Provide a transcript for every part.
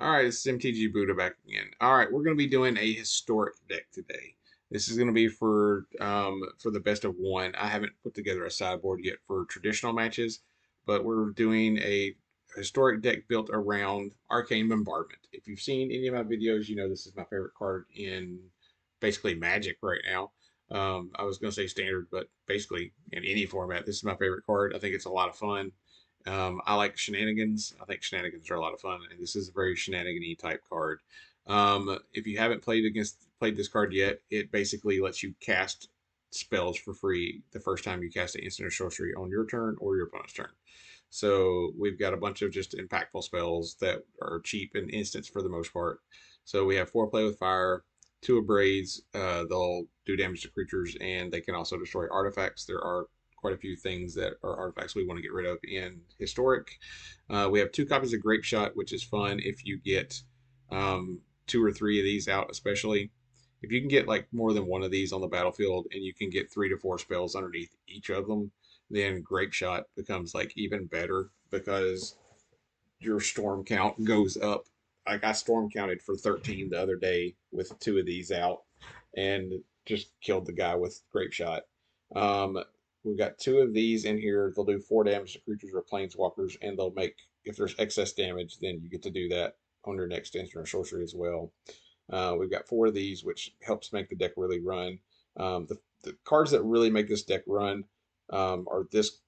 All right, it's MTG Buddha back again. All right, we're going to be doing a historic deck today. This is going to be for the best of one. I haven't put together a sideboard yet for traditional matches, but we're doing a historic deck built around Arcane Bombardment. If you've seen any of my videos, you know this is my favorite card in basically Magic right now. I was going to say standard, but basically in any format, this is my favorite card. I think it's a lot of fun. I like shenanigans. I think shenanigans are a lot of fun, and this is a very shenanigan-y type card. If you haven't played this card yet, it basically lets you cast spells for free the first time you cast an instant or sorcery on your turn or your opponent's turn. So we've got a bunch of just impactful spells that are cheap and instants for the most part. So we have four play with fire, two abrades. They'll do damage to creatures, and they can also destroy artifacts. There are quite a few things that are artifacts we want to get rid of in historic. We have two copies of Grape Shot, which is fun if you get two or three of these out, especially. If you can get like more than one of these on the battlefield and you can get 3 to 4 spells underneath each of them, then Grape Shot becomes like even better because your storm count goes up. Like I storm counted for 13 the other day with two of these out and just killed the guy with Grape Shot. Um, we've got two of these in here. They'll do 4 damage to creatures or planeswalkers, and they'll make, if there's excess damage, then you get to do that on your next instant or sorcery as well. We've got four of these, which helps make the deck really run. The cards that really make this deck run are this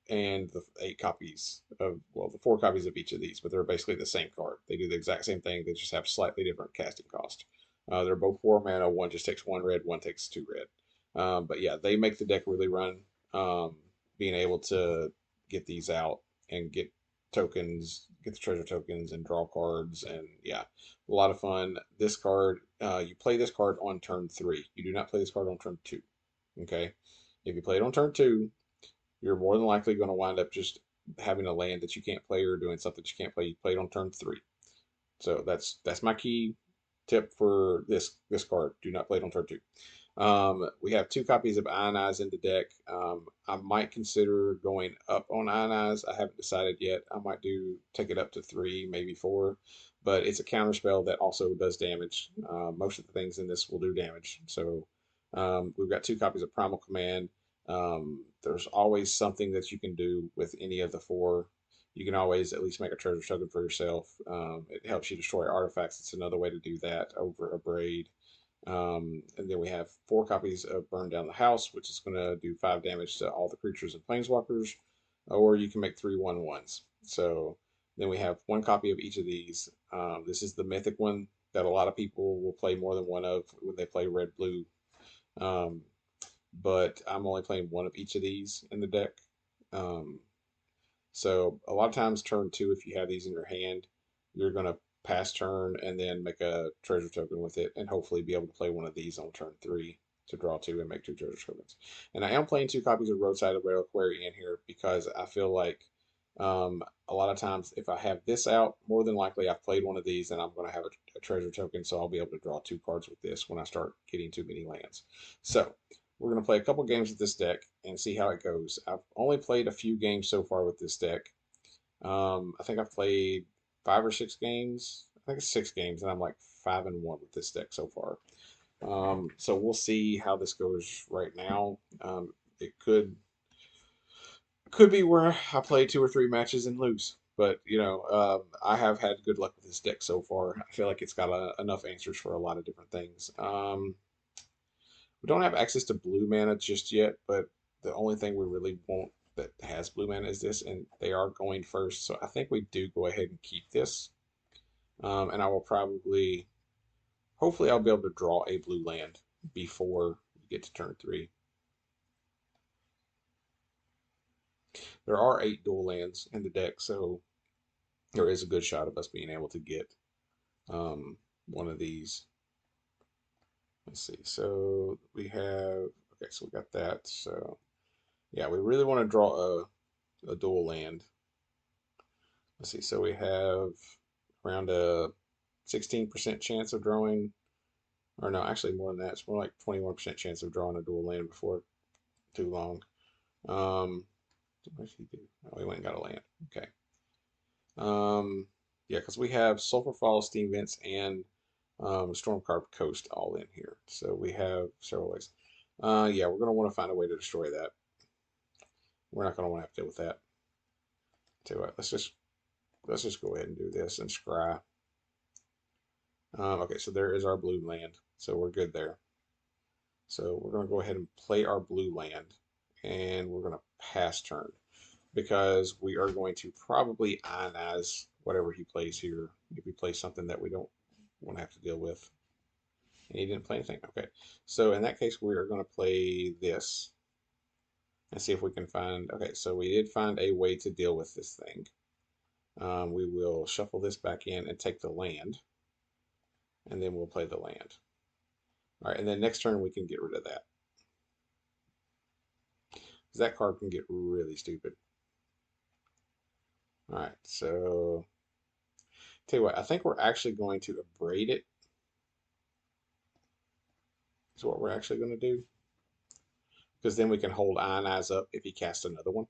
and the 8 copies of, well, the 4 copies of each of these, but they're basically the same card. They do the exact same thing. They just have slightly different casting cost. They're both 4 mana. One just takes 1 red, one takes 2 red. But yeah, they make the deck really run. Being able to get these out and get tokens, get the treasure tokens, and draw cards, and yeah, a lot of fun. This card, you play this card on turn 3. You do not play this card on turn 2. Okay, if you play it on turn 2, you're more than likely going to wind up just having a land that you can't play or doing something that you can't play. You play it on turn 3. So that's my key tip for this card. Do not play it on turn 2. We have 2 copies of Ionize in the deck. I might consider going up on Ionize. I haven't decided yet. I might take it up to 3, maybe 4, but it's a counter spell that also does damage. Most of the things in this will do damage. So we've got 2 copies of Primal Command. There's always something that you can do with any of the 4. You can always at least make a treasure token for yourself. It helps you destroy artifacts. It's another way to do that over a braid. And then we have 4 copies of Burn Down the House, which is going to do 5 damage to all the creatures and planeswalkers, or you can make 3/1/1s. So then we have 1 copy of each of these. This is the mythic one that a lot of people will play more than one of when they play red blue. Um, but I'm only playing one of each of these in the deck. Um, so a lot of times, turn 2, if you have these in your hand, you're going to pass turn and then make a treasure token with it, and hopefully be able to play one of these on turn 3 to draw 2 and make 2 treasure tokens. And I am playing 2 copies of Roadside Reliquary in here because I feel like a lot of times if I have this out, more than likely I've played one of these and I'm going to have a treasure token, so I'll be able to draw 2 cards with this when I start getting too many lands. So we're going to play a couple games with this deck and see how it goes. I've only played a few games so far with this deck. I think I've played 5 or 6 games. I think it's 6 games, and I'm like 5-1 with this deck so far. So we'll see how this goes right now. It could be where I play 2 or 3 matches and lose, but I have had good luck with this deck so far. I feel like it's got enough answers for a lot of different things. We don't have access to blue mana just yet, but the only thing we really want that has blue mana is this, and they are going first. So I think we do go ahead and keep this. And I will hopefully, I'll be able to draw a blue land before we get to turn 3. There are 8 dual lands in the deck, so there is a good shot of us being able to get one of these. Let's see. So we have, okay, so we got that. So yeah, we really want to draw a dual land. Let's see. So we have around a 16% chance of drawing, or no, actually more than that. It's more like 21% chance of drawing a dual land before too long. What did he do? Oh, he went and got a land. Okay. Um, Yeah, because we have Sulphur Falls, Steam Vents, and Stormcarved Coast all in here. So we have several ways. Yeah, we're going to want to find a way to destroy that. We're not going to want to have to deal with that. Tell you what, let's just go ahead and do this and scry. Okay, so there is our blue land. So we're good there. So we're going to go ahead and play our blue land, and we're going to pass turn because we are going to probably ionize whatever he plays here if he plays something that we don't want to have to deal with. And he didn't play anything. Okay, so in that case, we are going to play this and see if we can find. Okay, so we did find a way to deal with this thing. We will shuffle this back in and take the land, and then we'll play the land. All right, and then next turn we can get rid of that. Because that card can get really stupid. All right, so tell you what, I think we're actually going to abrade it. Is what we're actually going to do. Because then we can hold Ionize up if he casts another one.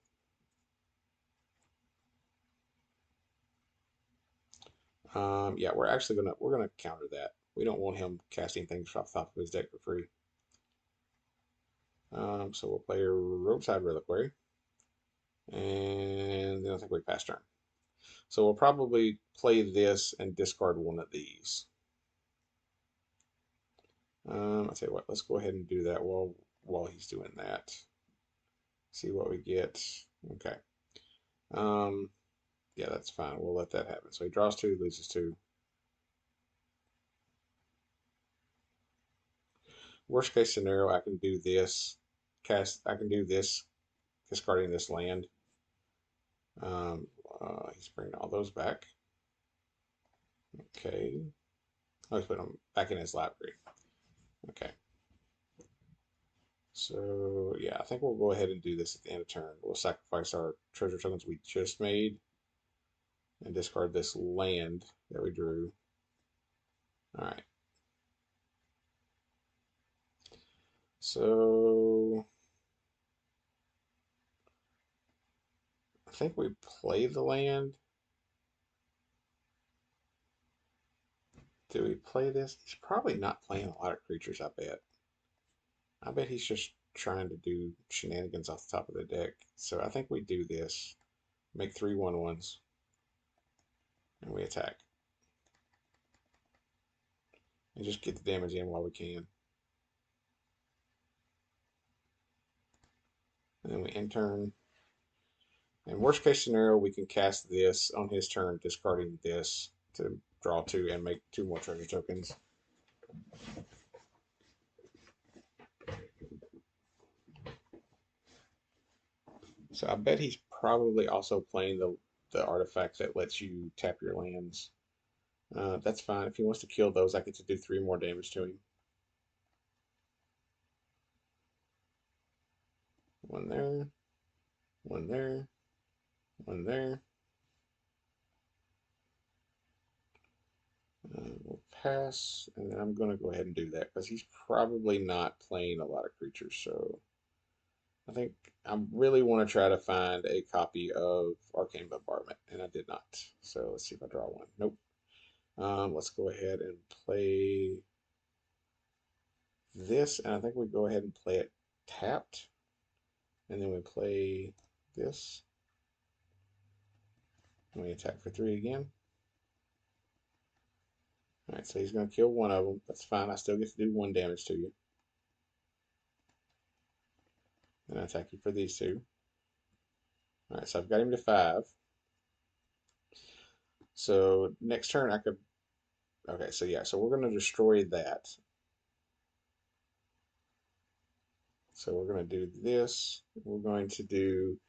Yeah, we're gonna counter that. We don't want him casting things off the top of his deck for free. So we'll play a Roadside Reliquary, and then I think we pass turn. So we'll probably play this and discard one of these. I'll tell you what, let's go ahead and do that while he's doing that. See what we get. Okay. Yeah, that's fine. We'll let that happen. So he draws 2, loses 2. Worst case scenario, I can do this. I can do this, discarding this land. He's bringing all those back. Okay. Oh, he's putting them back in his library. Okay. So, yeah, I think we'll go ahead and do this at the end of turn. We'll sacrifice our treasure tokens we just made and discard this land that we drew. All right. So, I think we play the land. Do we play this? He's probably not playing a lot of creatures, I bet. I bet he's just trying to do shenanigans off the top of the deck. So I think we do this. Make 3 1/1s. And we attack. And just get the damage in while we can. And then we end turn. And worst case scenario, we can cast this on his turn, discarding this to draw 2 and make 2 more treasure tokens. So I bet he's probably also playing the artifact that lets you tap your lands. That's fine. If he wants to kill those, I get to do 3 more damage to him. 1 there, 1 there, 1 there. We'll pass, and then I'm going to go ahead and do that because he's probably not playing a lot of creatures. So I think I really want to try to find a copy of Arcane Bombardment, and I did not. So let's see if I draw one. Nope. Let's go ahead and play this, and I think we go ahead and play it tapped, and then we play this, and we attack for 3 again. All right, so he's going to kill one of them. That's fine. I still get to do 1 damage to you. And I attack you for these 2. All right, so I've got him to 5. So next turn I could. Okay, so yeah, so we're going to destroy that. So we're going to do this. We're going to do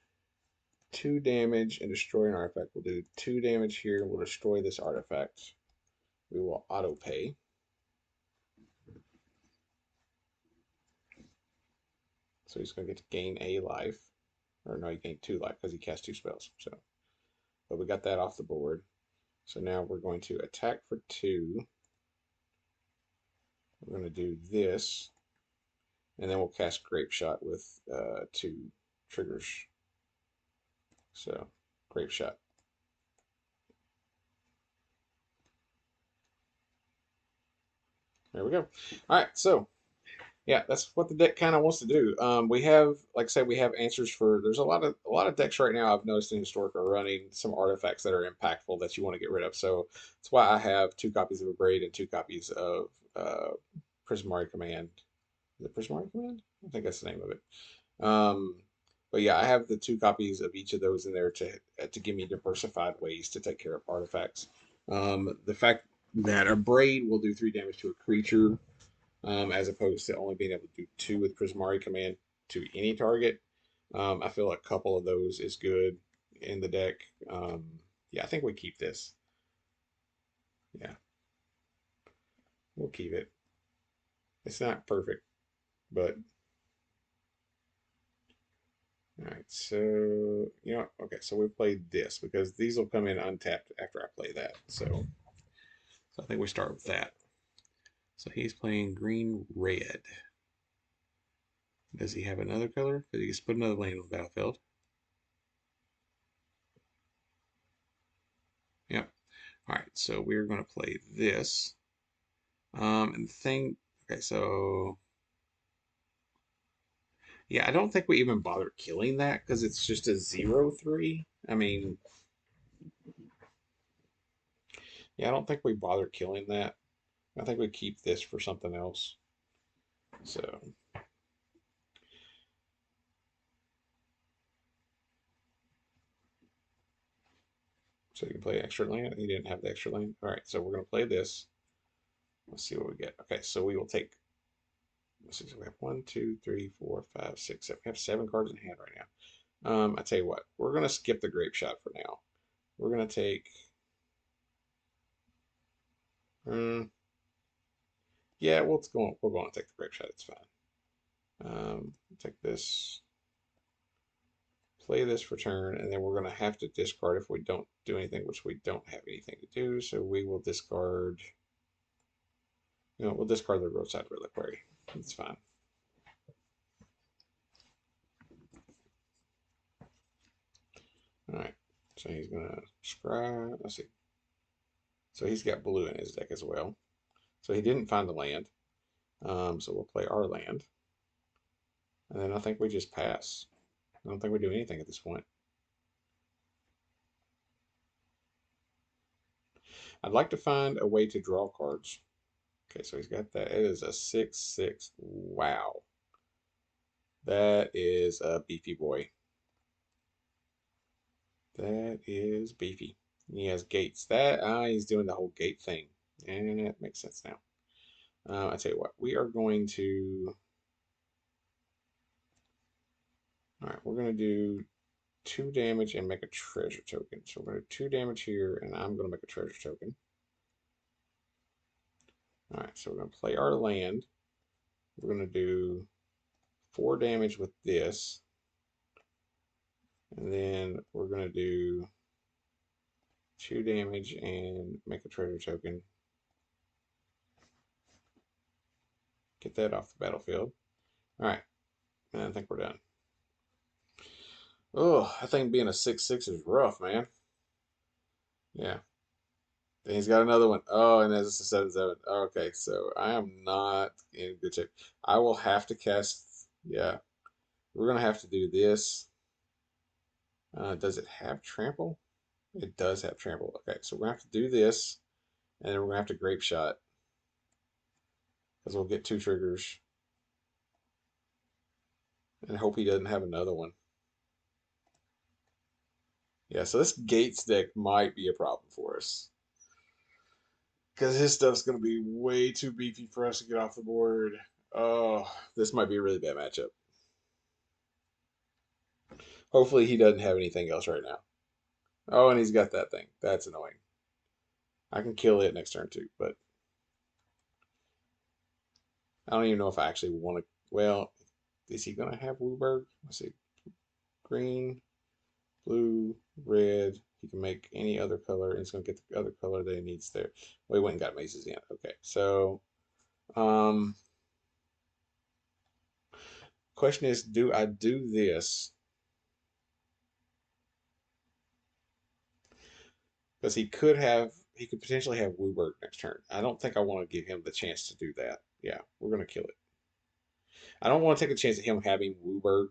2 damage and destroy an artifact. We'll do 2 damage here. We'll destroy this artifact. We will auto pay. So he's going to get to gain a life. Or no, he gained 2 life because he cast 2 spells. So, but we got that off the board. So now we're going to attack for 2. We're going to do this. And then we'll cast Grape Shot with 2 triggers. So, Grape Shot. There we go. All right, so yeah, that's what the deck kind of wants to do. We have, like I said, we have answers for. There's a lot of decks right now. I've noticed in Historic are running some artifacts that are impactful that you want to get rid of. So that's why I have 2 copies of Abrade and 2 copies of Prismari Command. Is it Prismari Command? I think that's the name of it. Um, but yeah, I have the 2 copies of each of those in there to give me diversified ways to take care of artifacts. The fact that a braid will do 3 damage to a creature, as opposed to only being able to do 2 with Prismari Command to any target. I feel a couple of those is good in the deck. Yeah, I think we keep this. Yeah, we'll keep it. It's not perfect, but all right. So okay. So we played this because these will come in untapped after I play that. So I think we start with that. So he's playing green red. Does he have another color? Because he can put another land on the battlefield. Yep. All right. So we're going to play this. And the thing. Okay. So yeah, I don't think we even bother killing that because it's just a 0/3. I mean, yeah, I don't think we bother killing that. I think we keep this for something else. So so you can play extra land. You didn't have the extra land. All right. So we're going to play this. Let's see what we get. Okay. So we will take. Let's see. So we have 1, 2, 3, 4, 5, 6, 7. We have 7 cards in hand right now. I tell you what. We're going to skip the grape shot for now. We're going to take. Um, yeah, we'll go and take the grape shot. It's fine. Take this, play this for turn, and then we're going to have to discard if we don't do anything, which we don't have anything to do. So we will discard. We'll discard the roadside reliquary. It's fine. All right. So he's gonna scry. Let's see. So he's got blue in his deck as well. So he didn't find the land. So we'll play our land, and then I think we just pass. I don't think we do anything at this point. I'd like to find a way to draw cards. Okay, so he's got that. It is a 6/6. Wow. That is a beefy boy. That is beefy. He has gates. That he's doing the whole gate thing. And that makes sense now. I tell you what, we are going to. All right, we're going to do 2 damage and make a treasure token. So we're going to do 2 damage here, and I'm going to make a treasure token. All right, so we're going to play our land. We're going to do 4 damage with this. And then we're going to do 2 damage and make a treasure token. Get that off the battlefield. All right, and I think we're done. Oh, I think being a 6/6 is rough, man. Yeah. Then he's got another one. Oh, and there's a 7/7. Okay, so I am not in good shape. I will have to cast. Yeah, we're gonna have to do this. Does it have trample? It does have trample. Okay, so we're gonna have to do this, and then we're gonna have to grape shot because we'll get 2 triggers, and hope he doesn't have another one. Yeah, so this Gates deck might be a problem for us because his stuff's gonna be way too beefy for us to get off the board. Oh, this might be a really bad matchup. Hopefully he doesn't have anything else right now. Oh, and he's got that thing. That's annoying. I can kill it next turn too, but I don't even know if I actually want to. Well, is he gonna have Wooburg? Let's see. Green, blue, red. He can make any other color, and it's gonna get the other color that he needs there. Well, he went and got Maces in. Okay, so um, question is, do I do this? Because he could potentially have Wooburg next turn. I don't think I want to give him the chance to do that. Yeah, we're gonna kill it. I don't want to take a chance of him having Wooburg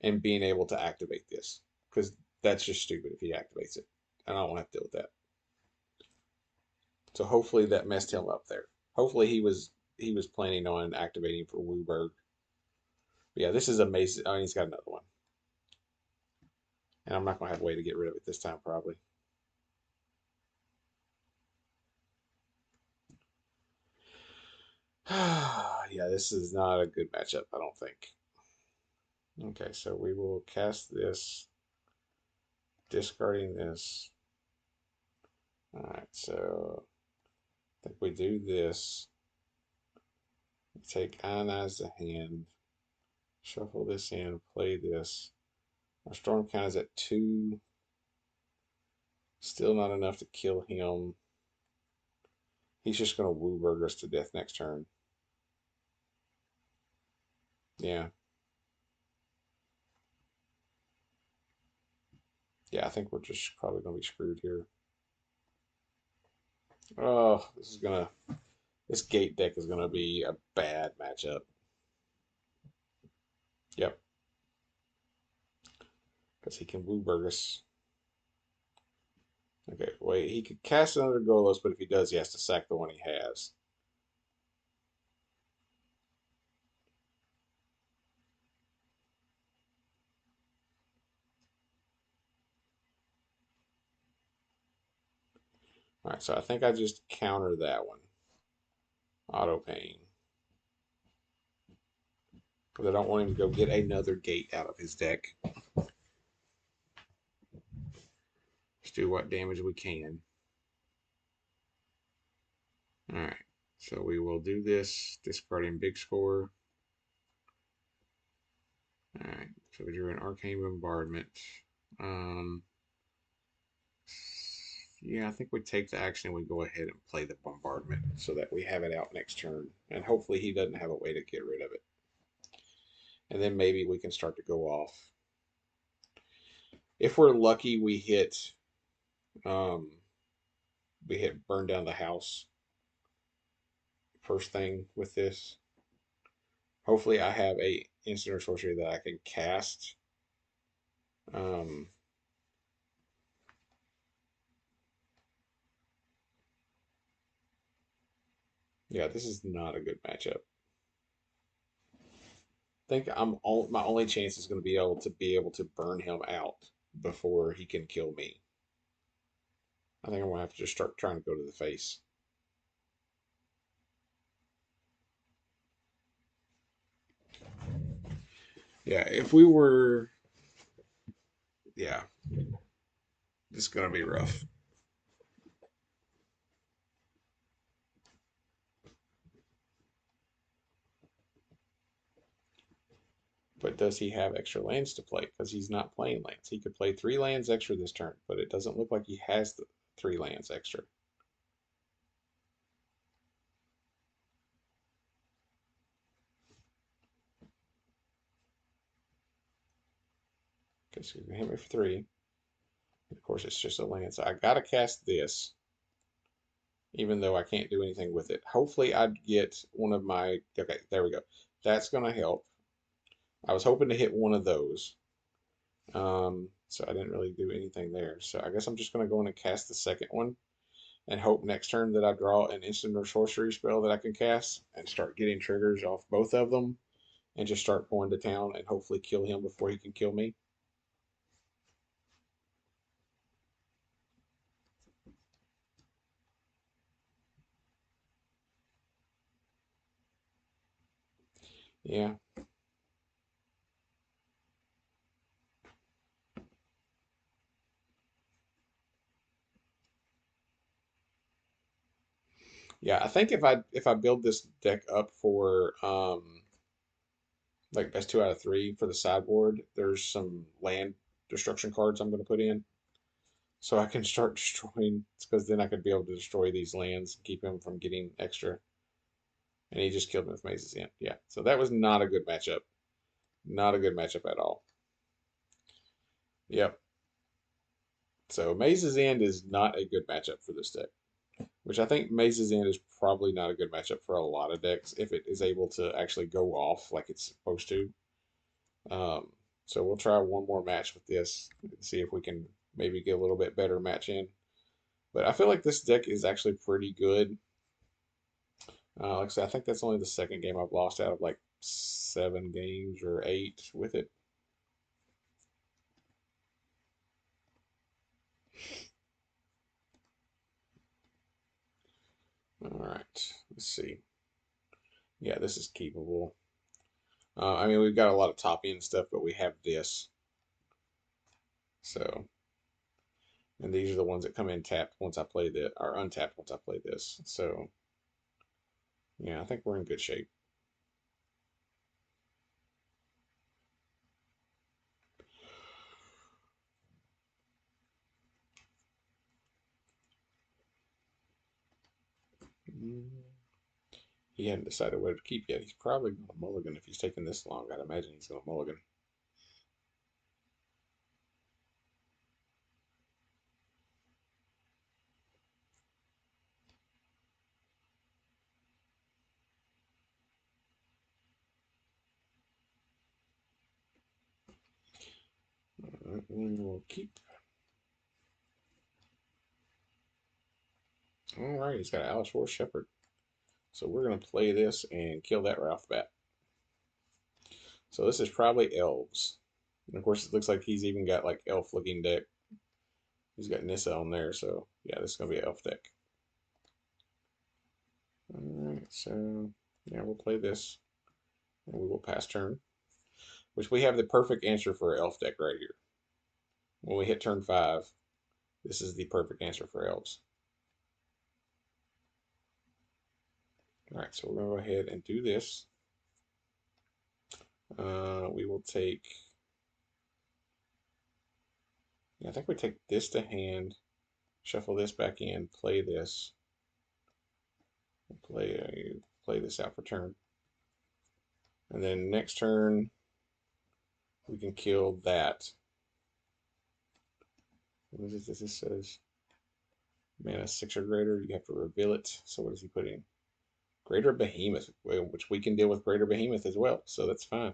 and being able to activate this because that's just stupid if he activates it. I don't want to have to deal with that. So hopefully that messed him up there. Hopefully he was planning on activating for Wooburg. But yeah, this is amazing. Oh, he's got another one, and I'm not gonna have a way to get rid of it this time probably. Yeah, this is not a good matchup, I don't think. Okay, so we will cast this, discarding this. Alright, so I think we do this. We take Ionize the hand, shuffle this in, play this. Our storm count is at 2. Still not enough to kill him. He's just going to Wooburger us to death next turn. Yeah. Yeah, I think we're just probably going to be screwed here. Oh, this gate deck is going to be a bad matchup. Yep. Because he can Wooburg us. Okay, wait, he could cast another Golos, but if he does, he has to sack the one he has. Alright, so I think I just counter that one. Auto pain. Because I don't want him to go get another gate out of his deck. Just do what damage we can. Alright, so we will do this, discarding big score. Alright, so we drew an Arcane Bombardment. Yeah, I think we take the action and we go ahead and play the Bombardment so that we have it out next turn. And hopefully he doesn't have a way to get rid of it. And then maybe we can start to go off. If we're lucky, um, we hit burn down the house first thing with this. Hopefully I have a instant or sorcery that I can cast. Yeah, this is not a good matchup. I think my only chance is going to be able to burn him out before he can kill me. I think I'm going to have to just start trying to go to the face. Yeah, if we were, yeah, this is going to be rough. But does he have extra lands to play? Because he's not playing lands. He could play 3 lands extra this turn, but it doesn't look like he has the 3 lands extra. Okay, so he's going to hit me for 3. Of course, it's just a land, so I got to cast this, even though I can't do anything with it. Hopefully, I'd get one of my... Okay, there we go. That's going to help. I was hoping to hit one of those. So I didn't really do anything there. So I guess I'm just going to go in and cast the second one and hope next turn that I draw an instant or sorcery spell that I can cast and start getting triggers off both of them and just start going to town and hopefully kill him before he can kill me. Yeah. Yeah, I think if I build this deck up for like best 2 out of 3 for the sideboard, there's some land destruction cards I'm going to put in. So I can start destroying, because then I could be able to destroy these lands and keep him from getting extra. And he just killed me with Maze's End. Yeah, so that was not a good matchup. Not a good matchup at all. Yep. So Maze's End is not a good matchup for this deck. which I think Maze's End is probably not a good matchup for a lot of decks if it is able to actually go off like it's supposed to. Um, so we'll try one more match with this and see if we can maybe get a little bit better match in. But I feel like this deck is actually pretty good. Like I said, I think that's only the second game I've lost out of like 7 games or 8 with it. All right, let's see. Yeah, this is keepable. I mean, we've got a lot of top end stuff, but we have this. So, and these are the ones that come in tapped once I play this, or untapped once I play this. So, yeah, I think we're in good shape. Mm, He hadn't decided whether to keep yet. He's probably going to mulligan if he's taking this long. I'd imagine he's going to mulligan. We will keep. All right, he's got Alice War Shepherd. So we're going to play this and kill that right off the bat. So this is probably elves. And of course, it looks like he's even got like elf looking deck. He's got Nissa on there. So yeah, this is going to be an elf deck. All right, so yeah, we'll play this and we will pass turn, which we have the perfect answer for elf deck right here. When we hit turn 5, this is the perfect answer for elves. All right, so we're going to go ahead and do this. We will take, yeah, I think we take this to hand, shuffle this back in, play this, play this out for turn. And then next turn, we can kill that. What is this? This says mana 6 or greater, you have to reveal it. So what does he put in? Greater Behemoth, which we can deal with Greater Behemoth as well, so that's fine.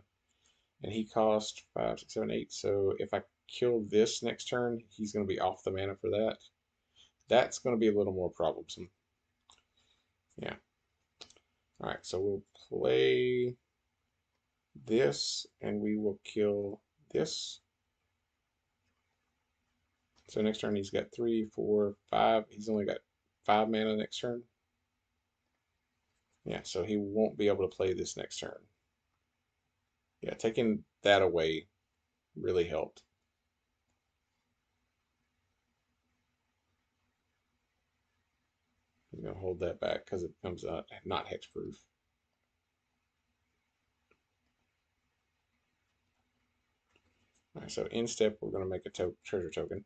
And he cost 5, 6, 7, 8. So if I kill this next turn, he's going to be off the mana for that. That's going to be a little more troublesome. Yeah. All right, so we'll play this, and we will kill this. So next turn he's got 3, 4, 5. He's only got 5 mana next turn. Yeah, so he won't be able to play this next turn. Yeah, taking that away really helped. I'm gonna hold that back because it becomes not hexproof. All right, so in step we're gonna make a treasure token.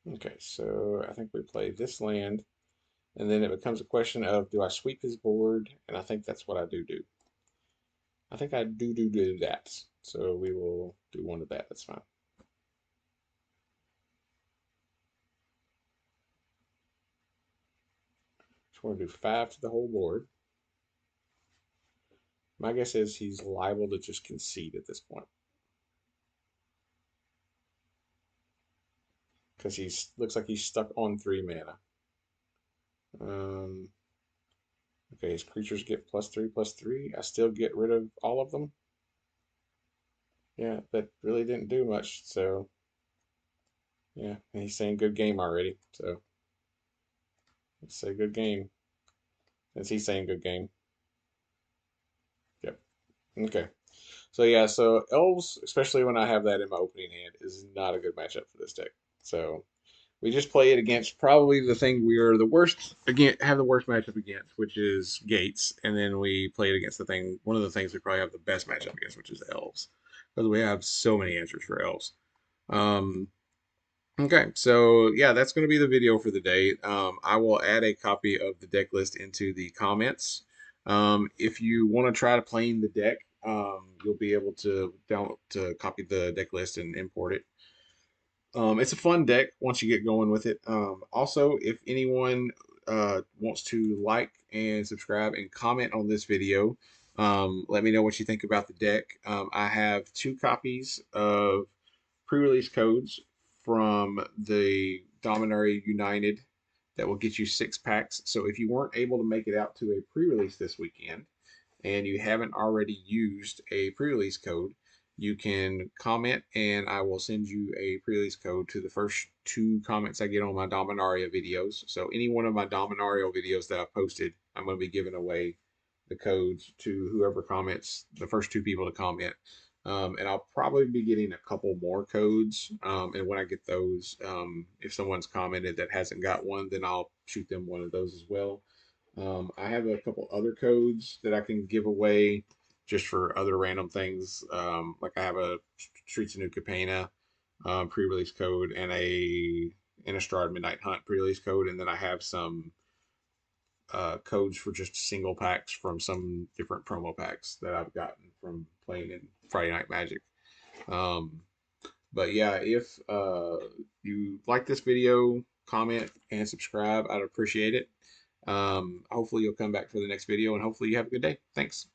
Okay, so I think we play this land, and then it becomes a question of do I sweep his board, and I think that's what I do. I think I do that. So we will do one of that. That's fine. So we're gonna do 5 to the whole board. My guess is he's liable to just concede at this point because he's looks like he's stuck on 3 mana. Um, okay, his creatures get +3/+3. I still get rid of all of them. Yeah, that really didn't do much. So yeah, and he's saying good game already. So let's say good game. Is he saying good game? Yep. Okay. So yeah, so elves, especially when I have that in my opening hand, is not a good matchup for this deck. So we just play it against probably the thing we are the worst again have the worst matchup against, which is gates, and then we play it against the thing one of the things we probably have the best matchup against, which is elves, because we have so many answers for elves. Um, Okay, so yeah, that's going to be the video for the day. I will add a copy of the deck list into the comments. If you want to try to playing the deck, you'll be able to download to copy the deck list and import it. It's a fun deck once you get going with it. Also, if anyone wants to like and subscribe and comment on this video, let me know what you think about the deck. I have 2 copies of pre-release codes from the Dominaria United that will get you 6 packs. So if you weren't able to make it out to a pre-release this weekend, and you haven't already used a pre-release code, you can comment and I will send you a pre-release code to the first 2 comments I get on my Dominaria videos. So any one of my Dominaria videos that I posted, I'm going to be giving away the codes to whoever comments, the first 2 people to comment. And I'll probably be getting a couple more codes. And when I get those, if someone's commented that hasn't got one, then I'll shoot them one of those as well. I have a couple other codes that I can give away just for other random things. Like I have a Streets of New Capena pre-release code and a Innistrad Midnight Hunt pre-release code, and then I have some codes for just single packs from some different promo packs that I've gotten from playing in Friday Night Magic. Um, but yeah, if you like this video, comment and subscribe. I'd appreciate it. Hopefully you'll come back for the next video and hopefully you have a good day. Thanks.